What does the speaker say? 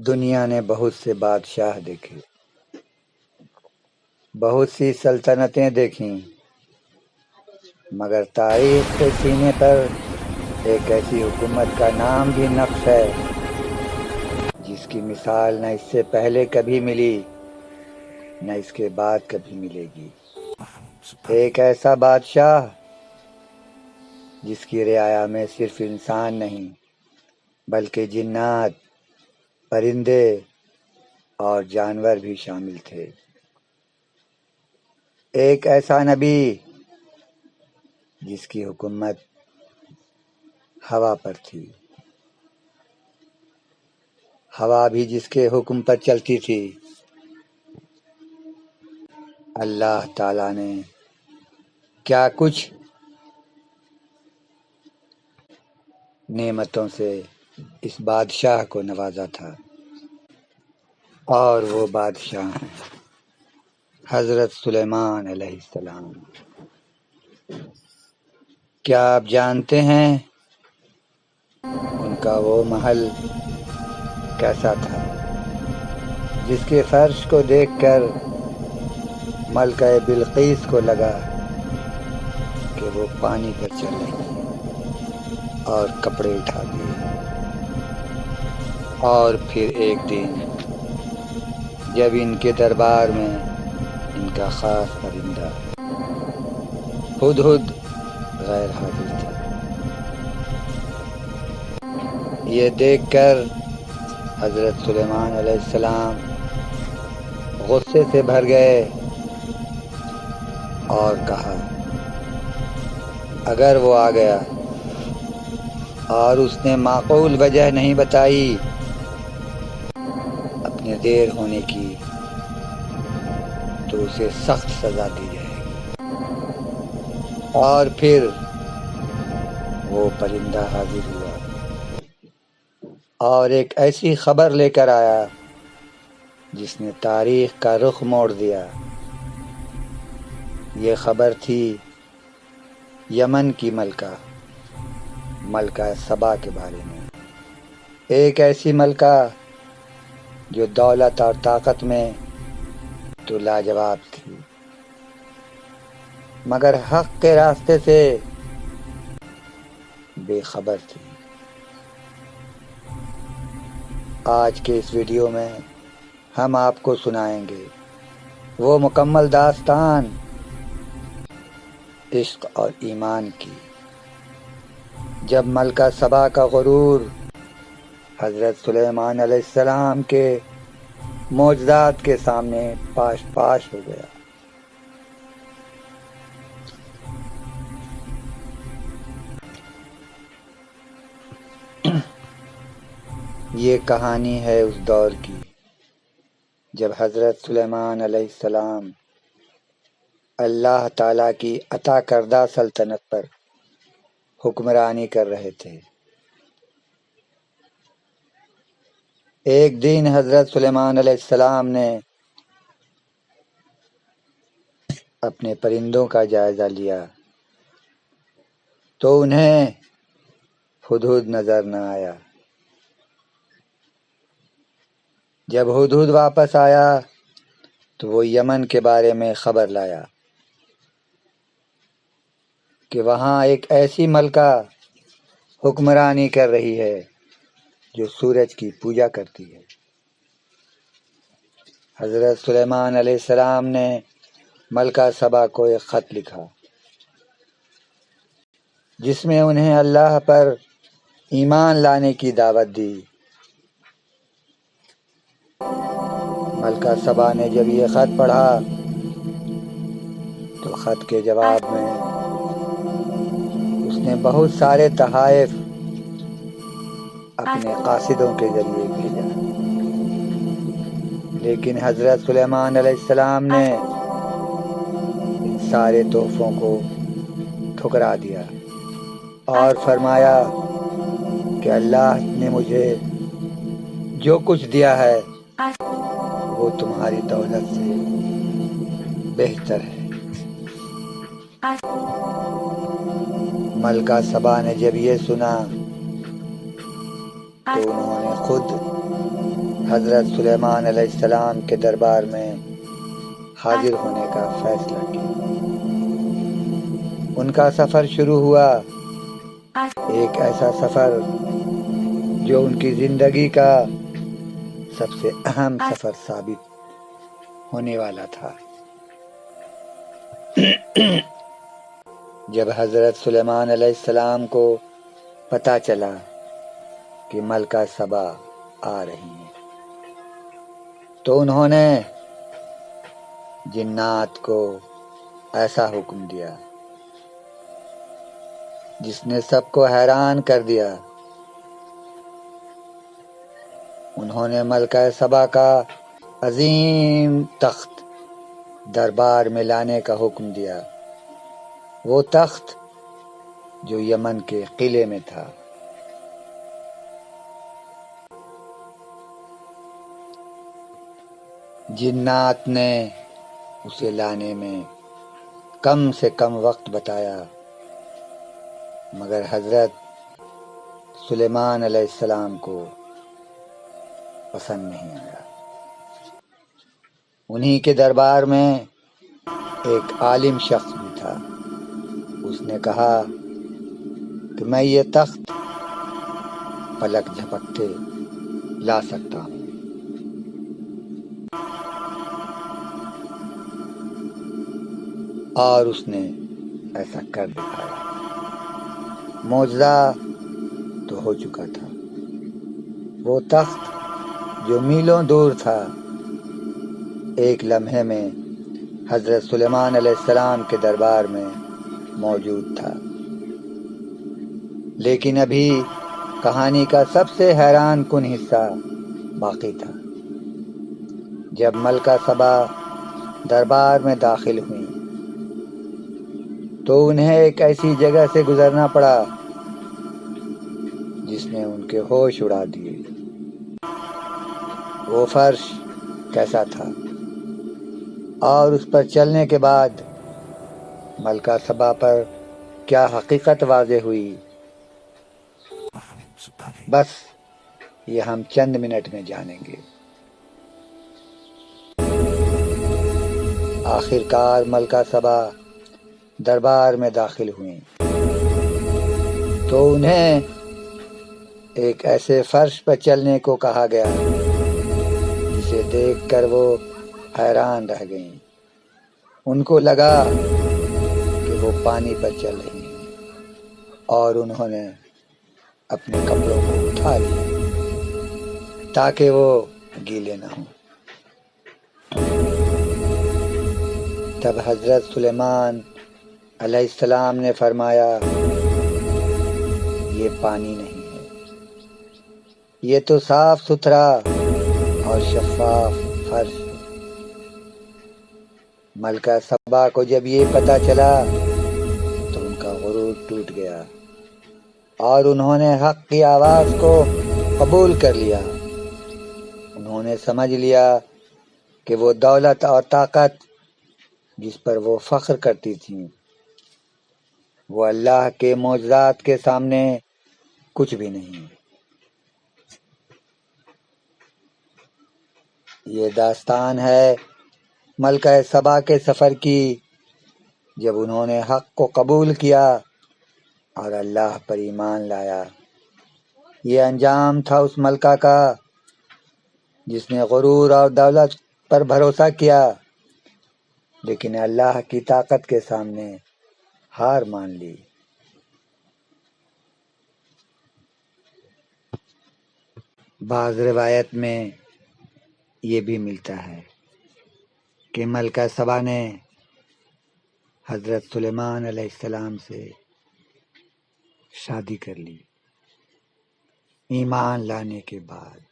دنیا نے بہت سے بادشاہ دیکھے، بہت سی سلطنتیں دیکھیں، مگر تاریخ کے سینے پر ایک ایسی حکومت کا نام بھی نقش ہے جس کی مثال نہ اس سے پہلے کبھی ملی نہ اس کے بعد کبھی ملے گی۔ ایک ایسا بادشاہ جس کی رعایا میں صرف انسان نہیں بلکہ جنات، پرندے اور جانور بھی شامل تھے۔ ایک ایسا نبی جس کی حکومت ہوا پر تھی، ہوا بھی جس کے حکم پر چلتی تھی۔ اللہ تعالیٰ نے کیا کچھ نعمتوں سے اس بادشاہ کو نوازا تھا، اور وہ بادشاہ ہیں حضرت سلیمان علیہ السلام۔ کیا آپ جانتے ہیں ان کا وہ محل کیسا تھا جس کے فرش کو دیکھ کر ملکہ بلقیس کو لگا کہ وہ پانی پر چل رہی ہے، اور کپڑے اٹھا دیے۔ اور پھر ایک دن جب ان کے دربار میں ان کا خاص پرندہ ہدہد غیر حاضر تھا، یہ دیکھ کر حضرت سلیمان علیہ السلام غصے سے بھر گئے اور کہا، اگر وہ آ گیا اور اس نے معقول وجہ نہیں بتائی اپنے دیر ہونے کی تو اسے سخت سزا دی جائے گی۔ اور پھر وہ پرندہ حاضر ہوا اور ایک ایسی خبر لے کر آیا جس نے تاریخ کا رخ موڑ دیا۔ یہ خبر تھی یمن کی ملکہ سبا کے بارے میں، ایک ایسی ملکہ جو دولت اور طاقت میں تو لاجواب تھی، مگر حق کے راستے سے بے خبر تھی۔ آج کے اس ویڈیو میں ہم آپ کو سنائیں گے وہ مکمل داستان عشق اور ایمان کی، جب ملکہ سبا کا غرور حضرت سلیمان علیہ السلام کے معجزات کے سامنے پاش پاش ہو گیا۔ یہ کہانی ہے اس دور کی جب حضرت سلیمان علیہ السلام اللہ تعالیٰ کی عطا کردہ سلطنت پر حکمرانی کر رہے تھے۔ ایک دن حضرت سلیمان علیہ السلام نے اپنے پرندوں کا جائزہ لیا تو انہیں ہدہد نظر نہ آیا۔ جب ہدہد واپس آیا تو وہ یمن کے بارے میں خبر لایا کہ وہاں ایک ایسی ملکہ حکمرانی کر رہی ہے جو سورج کی پوجا کرتی ہے۔ حضرت سلیمان علیہ السلام نے ملکہ سبا کو ایک خط لکھا جس میں انہیں اللہ پر ایمان لانے کی دعوت دی۔ ملکہ سبا نے جب یہ خط پڑھا تو خط کے جواب میں اس نے بہت سارے تحائف اپنے قاصدوں کے ذریعے بھیجا، لیکن حضرت سلیمان علیہ السلام نے ان سارے تحفوں کو ٹھکرا دیا اور فرمایا کہ اللہ نے مجھے جو کچھ دیا ہے وہ تمہاری دولت سے بہتر ہے۔ ملکہ سبا نے جب یہ سنا تو انہوں نے خود حضرت سلیمان علیہ السلام کے دربار میں حاضر ہونے کا فیصلہ کیا۔ ان کا سفر شروع ہوا، ایک ایسا سفر جو ان کی زندگی کا سب سے اہم سفر ثابت ہونے والا تھا۔ جب حضرت سلیمان علیہ السلام کو پتہ چلا کہ ملکہ سبا آ رہی ہیں تو انہوں نے جنات کو ایسا حکم دیا جس نے سب کو حیران کر دیا۔ انہوں نے ملکہ سبا کا عظیم تخت دربار میں لانے کا حکم دیا، وہ تخت جو یمن کے قلعے میں تھا۔ جنات نے اسے لانے میں کم سے کم وقت بتایا، مگر حضرت سلیمان علیہ السلام کو پسند نہیں آیا۔ انہی کے دربار میں ایک عالم شخص بھی تھا۔ اس نے کہا کہ میں یہ تخت پلک جھپکتے لا سکتا ہوں۔ اور اس نے ایسا کر دکھایا۔ معجزہ تو ہو چکا تھا۔ وہ تخت جو میلوں دور تھا ایک لمحے میں حضرت سلیمان علیہ السلام کے دربار میں موجود تھا۔ لیکن ابھی کہانی کا سب سے حیران کن حصہ باقی تھا۔ جب ملکہ سبا دربار میں داخل ہوئیں تو انہیں ایک ایسی جگہ سے گزرنا پڑا جس نے ان کے ہوش اڑا دیے۔ وہ فرش کیسا تھا اور اس پر چلنے کے بعد ملکہ سبا پر کیا حقیقت واضح ہوئی، بس یہ ہم چند منٹ میں جانیں گے۔ آخر کار ملکہ سبا دربار میں داخل ہوئیں تو انہیں ایک ایسے فرش پر چلنے کو کہا گیا جسے دیکھ کر وہ حیران رہ گئیں۔ ان کو لگا کہ وہ پانی پر چل رہی ہیں اور انہوں نے اپنے کپڑوں کو اٹھا لیا تاکہ وہ گیلے نہ ہوں۔ تب حضرت سلیمان علیہ السلام نے فرمایا، یہ پانی نہیں ہے، یہ تو صاف ستھرا اور شفاف فرش ہے۔ ملکہ سبا کو جب یہ پتہ چلا تو ان کا غرور ٹوٹ گیا اور انہوں نے حق کی آواز کو قبول کر لیا۔ انہوں نے سمجھ لیا کہ وہ دولت اور طاقت جس پر وہ فخر کرتی تھیں وہ اللہ کے معجزات کے سامنے کچھ بھی نہیں۔ یہ داستان ہے ملکہ سبا کے سفر کی، جب انہوں نے حق کو قبول کیا اور اللہ پر ایمان لایا۔ یہ انجام تھا اس ملکہ کا جس نے غرور اور دولت پر بھروسہ کیا لیکن اللہ کی طاقت کے سامنے ہار مان لی۔ بعض روایت میں یہ بھی ملتا ہے کہ ملکہ سبا نے حضرت سلیمان علیہ السلام سے شادی کر لی ایمان لانے کے بعد۔